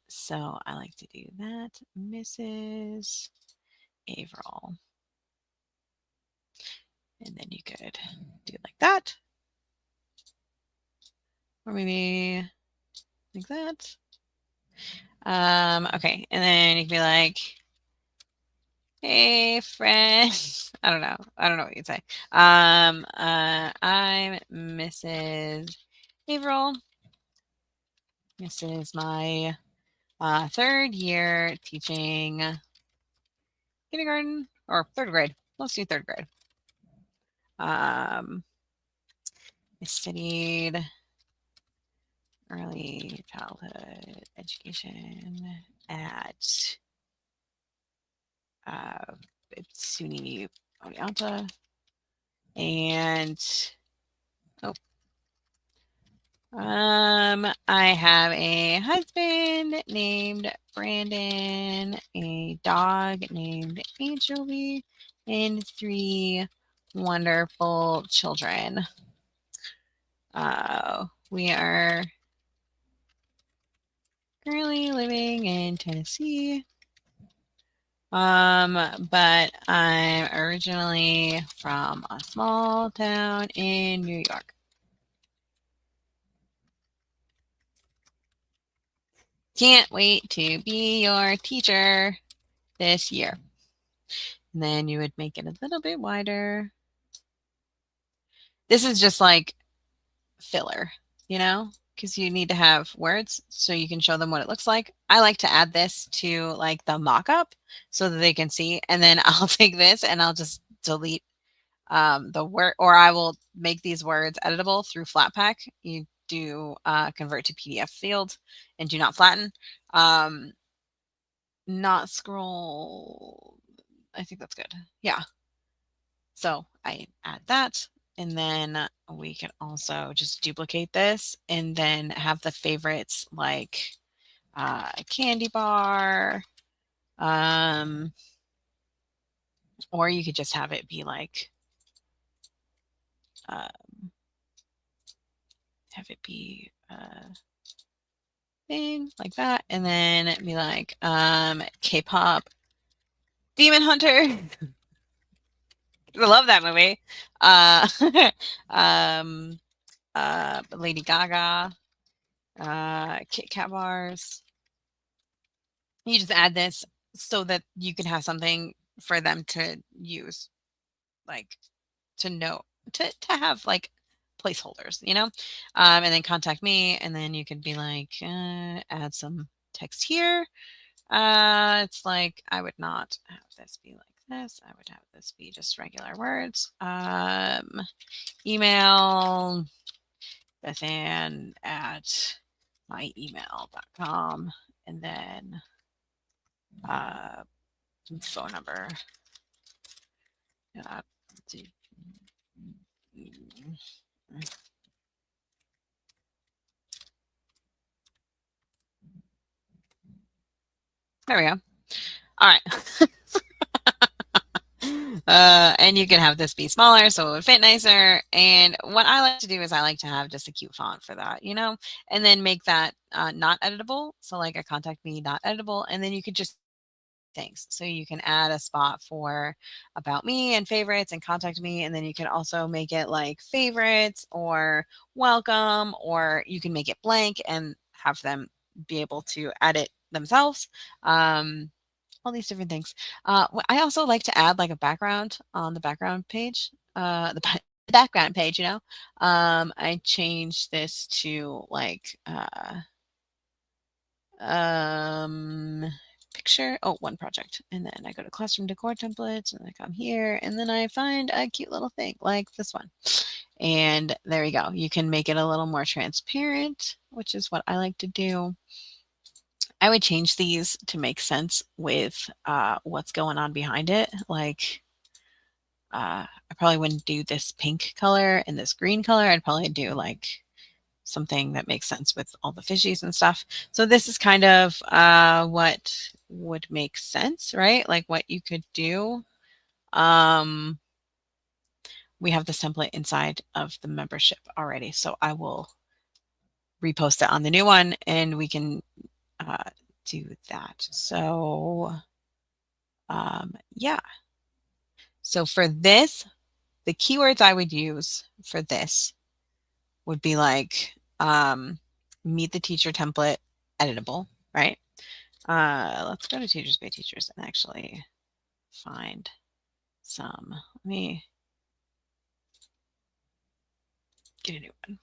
So I like to do that. Mrs. Averill. And then you could do it like that. Or maybe like that. Okay. And then you can be like, hey, friend. I don't know. I don't know what you'd say. I'm Mrs. Averill. This is my third year teaching kindergarten or third grade. Let's do third grade. I studied early childhood education at uh, SUNY Oneonta, and oh, I have a husband named Brandon, a dog named Anchovy, and three wonderful children. We are currently living in Tennessee. But I'm originally from a small town in New York. Can't wait to be your teacher this year. And then you would make it a little bit wider. This is just like filler, you know, because you need to have words so you can show them what it looks like. I like to add this to like the mock-up so that they can see. And then I'll take this and I'll just delete the word, or I will make these words editable through Flatpak. You do convert to PDF field and do not flatten. Not scroll. I think that's good. Yeah. So I add that. And then we can also just duplicate this and then have the favorites like candy bar. Or you could just have it be like, have it be thing like that. And then be like, K-pop Demon Hunter. I love that movie. Uh, um, Lady Gaga, Kit Kat bars. You just add this so that you can have something for them to use, like to know, to have like placeholders, you know. And then contact me, and then you could be like, add some text here. It's like I would not have this be like this. I would have this be just regular words. Email Bethan at myemail.com, and then phone number. Uh, there we go. All right. And you can have this be smaller so it would fit nicer. And what I like to do is I like to have just a cute font for that, you know, and then make that not editable. So like a contact me not editable. And then you could just things. So you can add a spot for about me and favorites and contact me. And then you can also make it like favorites or welcome, or you can make it blank and have them be able to edit themselves. All these different things. I also like to add like a background on the background page, the background page, you know. I changed this to like um, picture. Oh, one project. And then I go to classroom decor templates and I come here and then I find a cute little thing like this one. And there you go. You can make it a little more transparent, which is what I like to do. I would change these to make sense with what's going on behind it. Like, I probably wouldn't do this pink color and this green color. I'd probably do like something that makes sense with all the fishies and stuff. So this is kind of what would make sense, right? Like what you could do. We have this template inside of the membership already. So I will repost it on the new one and we can do that. So yeah. So for this, the keywords I would use for this would be like meet the teacher template editable, right? Let's go to Teachers Pay Teachers and actually find some. Let me get a new one.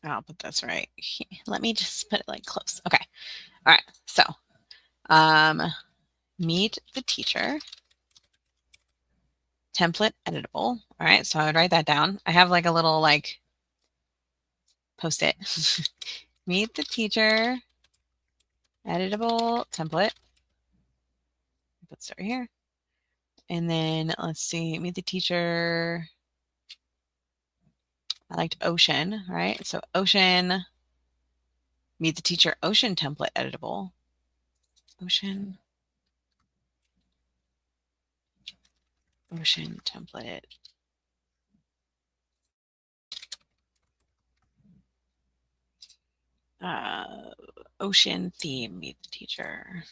I'll put this right. Let me just put it like close. Okay. All right. So, meet the teacher template editable. All right. So I would write that down. I have like a little like post it. Meet the teacher editable template. Put start here. And then let's see, meet the teacher. I liked ocean, right? So ocean, meet the teacher ocean template editable. Ocean template. Ocean theme, meet the teacher.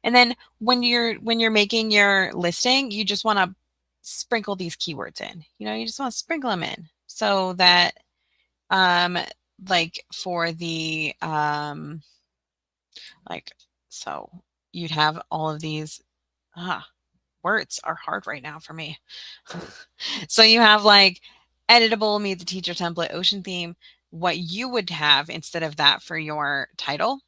And then when you're making your listing, you just want to sprinkle these keywords in. You just want to sprinkle them in so that like for the like so you'd have all of these words are hard right now for me. So you have like editable, meet the teacher template, ocean theme. What you would have instead of that for your title,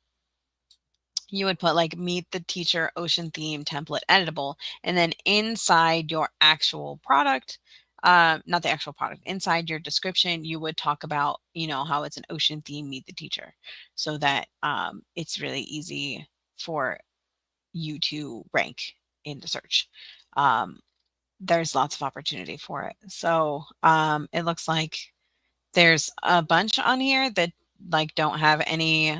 you would put like meet the teacher ocean theme template editable. And then inside your actual product, not the actual product, inside your description, you would talk about, how it's an ocean theme, meet the teacher, so that it's really easy for you to rank in the search. There's lots of opportunity for it. So it looks like there's a bunch on here that like don't have any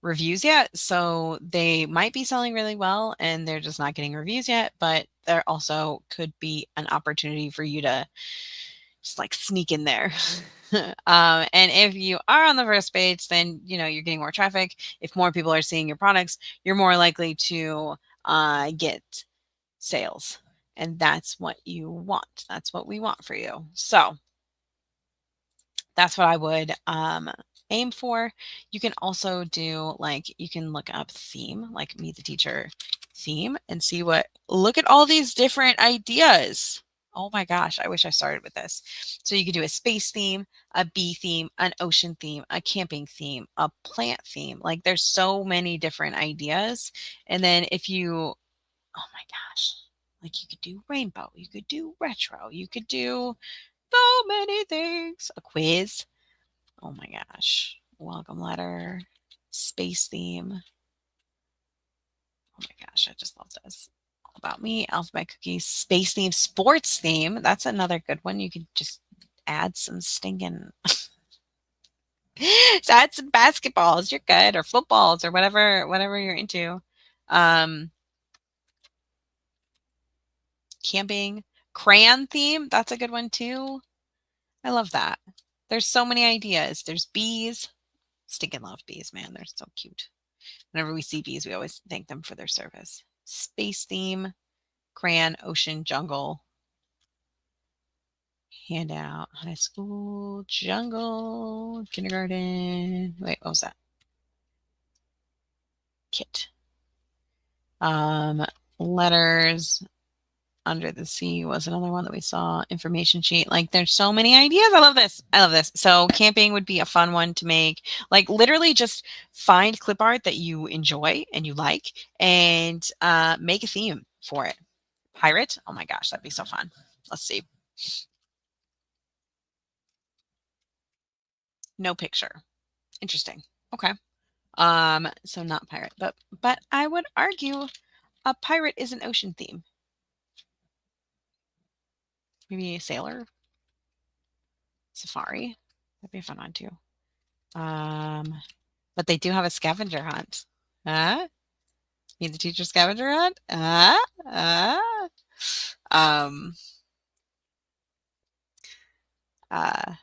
reviews yet. So they might be selling really well and they're just not getting reviews yet, but there also could be an opportunity for you to just like sneak in there. And if you are on the first page, then you're getting more traffic. If more people are seeing your products, you're more likely to get sales. And that's what you want. That's what we want for you. So that's what I would aim for. You can also do like, you can look up theme, like meet the teacher theme, and see look at all these different ideas. Oh my gosh, I wish I started with this. So you could do a space theme, a bee theme, an ocean theme, a camping theme, a plant theme. Like there's so many different ideas. And then if you, oh my gosh, like you could do rainbow, you could do retro, you could do so many things. A quiz. Oh my gosh. Welcome letter. Space theme. Oh my gosh, I just love this. All about me, alphabet cookies, space theme, sports theme. That's another good one. You could just add some stinking so add some basketballs, you're good, or footballs, or whatever you're into. Camping, crayon theme, that's a good one too. I love that. There's so many ideas. There's bees. Stinking love bees, man. They're so cute. Whenever we see bees, we always thank them for their service. Space theme, crayon, ocean, jungle, handout, high school, jungle, kindergarten. Wait, what was that? Kit. Letters, under the sea was another one that we saw. Information sheet. Like there's so many ideas. I love this. I love this. So camping would be a fun one to make. Like literally just find clip art that you enjoy and you like and make a theme for it. Pirate. Oh my gosh, that'd be so fun. Let's see. No picture. Interesting. Okay. So not pirate, but I would argue a pirate is an ocean theme. Maybe a sailor. Safari. That'd be a fun one too. But they do have a scavenger hunt. Huh? Need the teacher scavenger hunt? Um, uh,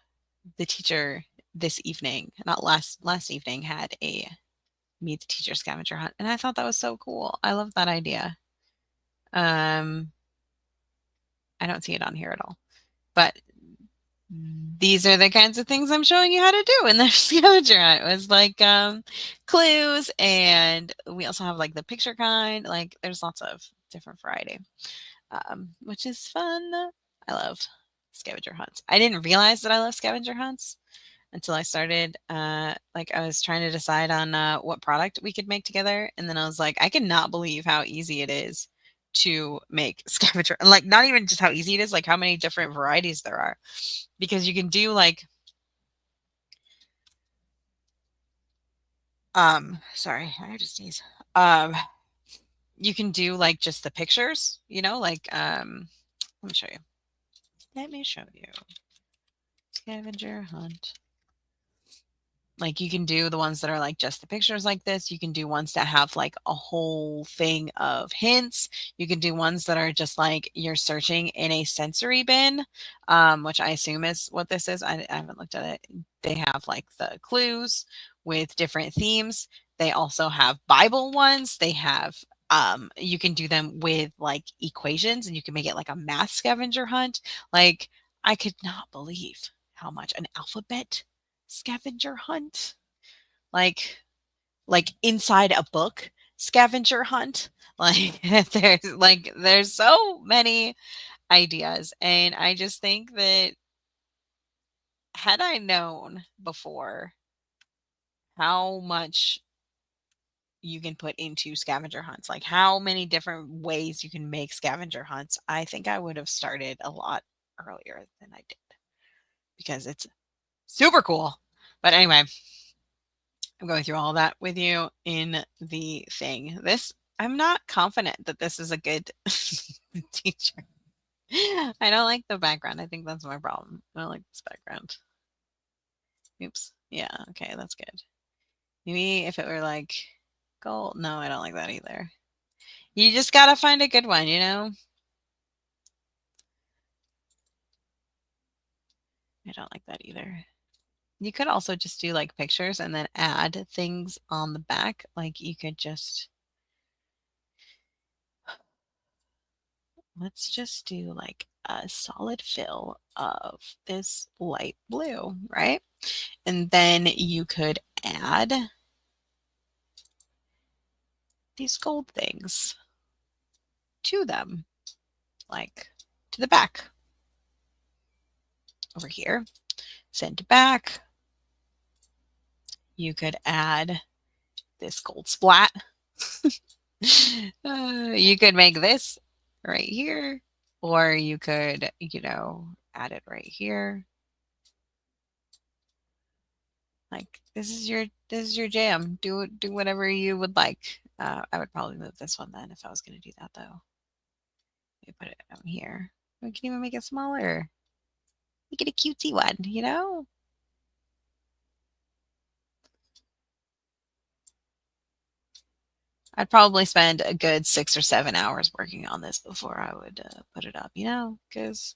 the teacher this evening, not last evening, had a meet the teacher scavenger hunt, and I thought that was so cool. I love that idea. Um, I don't see it on here at all, but these are the kinds of things I'm showing you how to do in the scavenger hunt. It was like clues, and we also have like the picture kind. Like there's lots of different variety, which is fun. I love scavenger hunts. I didn't realize that I love scavenger hunts until I started. Like I was trying to decide on what product we could make together, and then I was like, I cannot believe how easy it is to make scavenger. And like not even just how easy it is, like how many different varieties there are, because you can do like sorry, I just sneeze. Um, you can do like just the pictures, like let me show you. Let me show you. Scavenger hunt. Like you can do the ones that are like just the pictures like this. You can do ones that have like a whole thing of hints. You can do ones that are just like you're searching in a sensory bin, which I assume is what this is. I haven't looked at it. They have like the clues with different themes. They also have Bible ones. They have you can do them with like equations, and you can make it like a math scavenger hunt. Like I could not believe how much an alphabet scavenger hunt, like inside a book scavenger hunt. Like there's so many ideas, and I just think that had I known before how much you can put into scavenger hunts, like how many different ways you can make scavenger hunts, I think I would have started a lot earlier than I did, because it's super cool. But anyway, I'm going through all that with you in the thing. I'm not confident that this is a good teacher. I don't like the background. I think that's my problem. I don't like this background. Oops. Yeah, okay, that's good. Maybe if it were like gold. No, I don't like that either. You just gotta find a good one. I don't like that either. You could also just do like pictures and then add things on the back. Like you could just let's just do like a solid fill of this light blue, right? And then you could add these gold things to them, like to the back over here. Send to back. You could add this gold splat. You could make this right here, or you could, add it right here. Like this is your jam. Do whatever you would like. I would probably move this one then if I was going to do that though. Let me put it down here. We can even make it smaller. Make it a cutesy one. I'd probably spend a good 6 or 7 hours working on this before I would put it up, because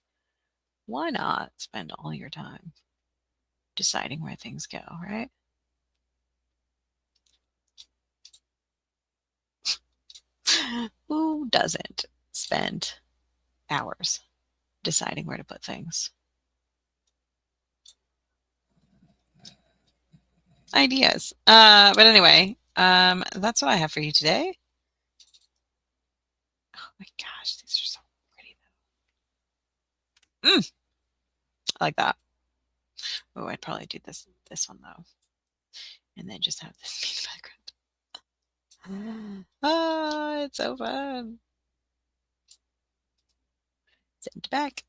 why not spend all your time deciding where things go, right? Who doesn't spend hours deciding where to put things? Ideas. But anyway, that's what I have for you today. Oh my gosh, these are so pretty though. I like that. Oh, I'd probably do this one though, and then just have this background. Ah, it's so fun. Send back.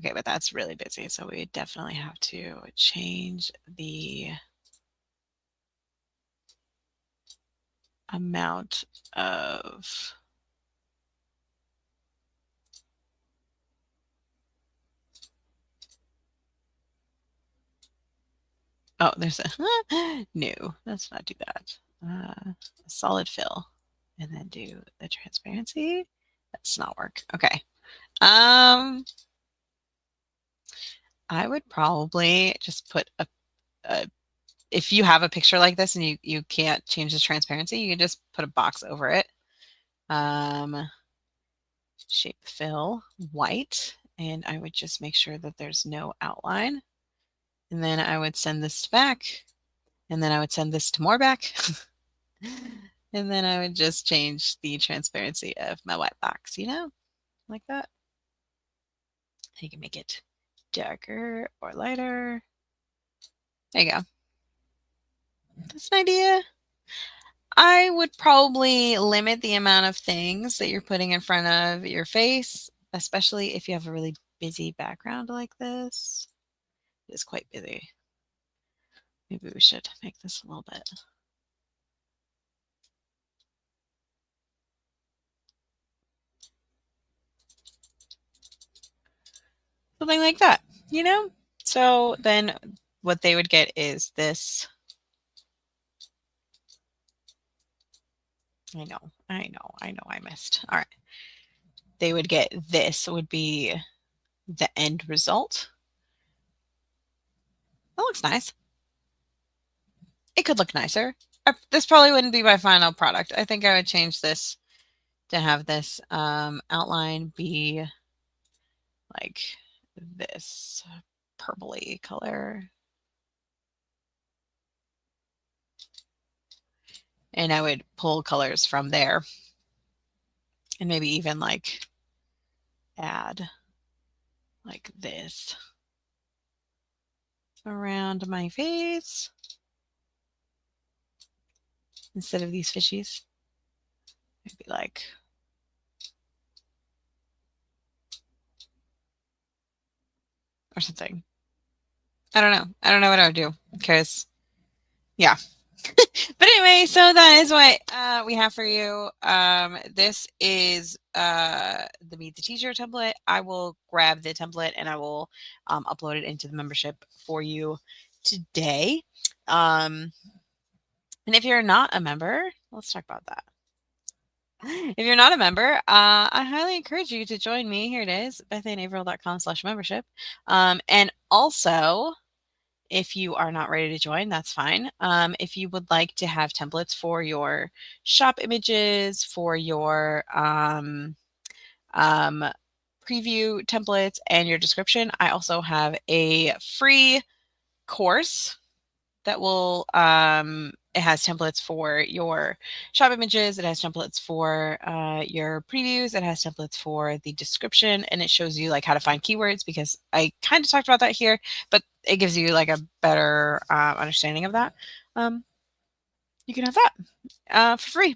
Okay, but that's really busy, so we definitely have to change the amount of there's a no, let's not do that. Solid fill, and then do the transparency. That does not work. Okay. I would probably just put a if you have a picture like this and you can't change the transparency, you can just put a box over it. Shape fill white, and I would just make sure that there's no outline. And then I would send this back, and then I would send this to more back. And then I would just change the transparency of my white box, like that. You can make it darker or lighter. There you go. That's an idea. I would probably limit the amount of things that you're putting in front of your face, especially if you have a really busy background like this. It is quite busy. Maybe we should make this a little bit. Something like that, So then what they would get is this. I know, I missed. All right. They would get this would be the end result. That looks nice. It could look nicer. This probably wouldn't be my final product. I think I would change this to have this outline be like this purpley color. And I would pull colors from there and maybe even like add like this around my face instead of these fishies. Maybe like or something. I don't know. I don't know what I would do because yeah. But anyway, so that is what we have for you. This is the Meet the Teacher template. I will grab the template and I will upload it into the membership for you today. And if you're not a member, let's talk about that. If you're not a member, I highly encourage you to join me. Here it is, bethanyavril.com/membership. And also, if you are not ready to join, that's fine. If you would like to have templates for your shop images, for your preview templates, and your description, I also have a free course that will it has templates for your shop images, it has templates for your previews, it has templates for the description, and it shows you like how to find keywords, because I kind of talked about that here, but it gives you like a better understanding of that. You can have that for free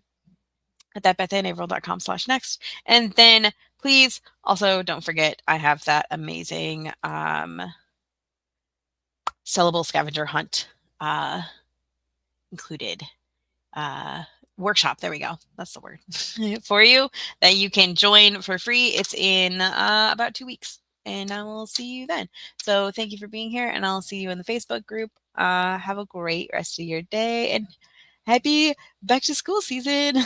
at that bethanyavril.com/next. And then please also don't forget, I have that amazing sellable scavenger hunt included workshop. There we go. That's the word for you that you can join for free. It's in about 2 weeks, and I will see you then. So thank you for being here, and I'll see you in the Facebook group. Have a great rest of your day, and happy back to school season.